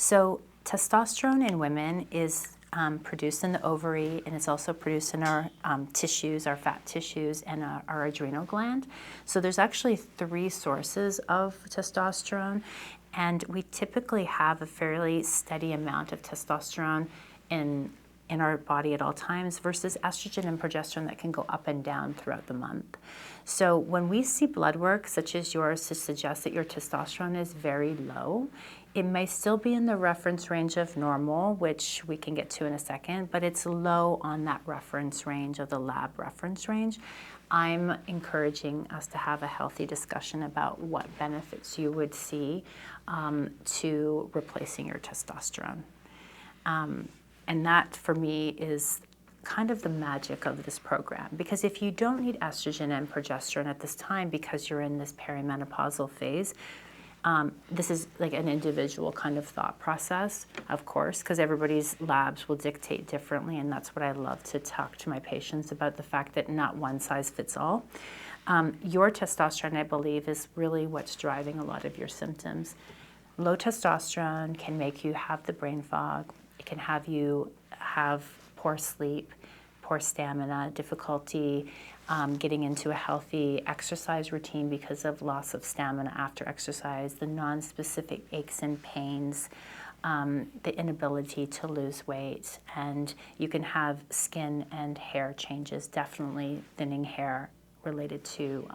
So testosterone in women is produced in the ovary, and it's also produced in our tissues, our fat tissues, and our adrenal gland. So there's actually 3 sources of testosterone, and we typically have a fairly steady amount of testosterone in our body at all times versus estrogen and progesterone that can go up and down throughout the month. So when we see blood work such as yours to suggest that your testosterone is very low, it may still be in the reference range of normal, which we can get to in a second, but it's low on that reference range of the lab reference range. I'm encouraging us to have a healthy discussion about what benefits you would see to replacing your testosterone. And that, for me, is kind of the magic of this program. Because if you don't need estrogen and progesterone at this time because you're in this perimenopausal phase, this is like an individual kind of thought process, of course, because everybody's labs will dictate differently, and that's what I love to talk to my patients about, the fact that not one size fits all. Your testosterone, I believe, is really what's driving a lot of your symptoms. Low testosterone can make you have the brain fog. It can have you have poor sleep, poor stamina, difficulty getting into a healthy exercise routine because of loss of stamina after exercise, the non-specific aches and pains, the inability to lose weight, and you can have skin and hair changes, definitely thinning hair related to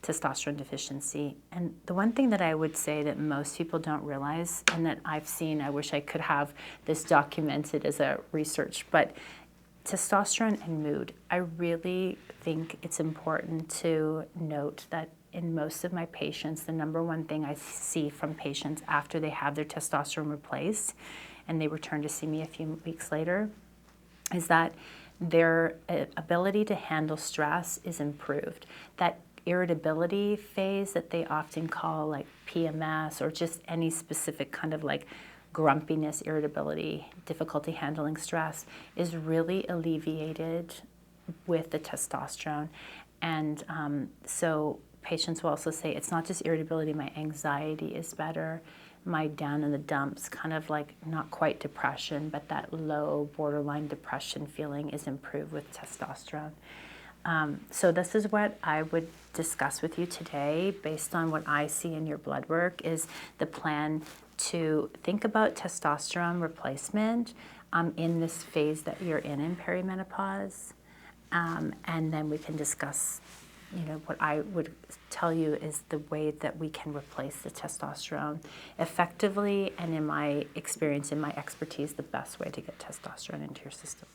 testosterone deficiency. And the one thing that I would say that most people don't realize, and that I've seen, I wish I could have this documented as a research, but testosterone and mood. I really think it's important to note that in most of my patients, the number one thing I see from patients after they have their testosterone replaced and they return to see me a few weeks later is that their ability to handle stress is improved. That irritability phase that they often call like PMS, or just any specific kind of like grumpiness, irritability, difficulty handling stress, is really alleviated with the testosterone. And so patients will also say, it's not just irritability, my anxiety is better, my down in the dumps, kind of like not quite depression, but that low borderline depression feeling is improved with testosterone. So this is what I would discuss with you today based on what I see in your blood work, is the plan to think about testosterone replacement in this phase that you're in perimenopause. And then we can discuss, what I would tell you is the way that we can replace the testosterone effectively, and in my experience, in my expertise, the best way to get testosterone into your system.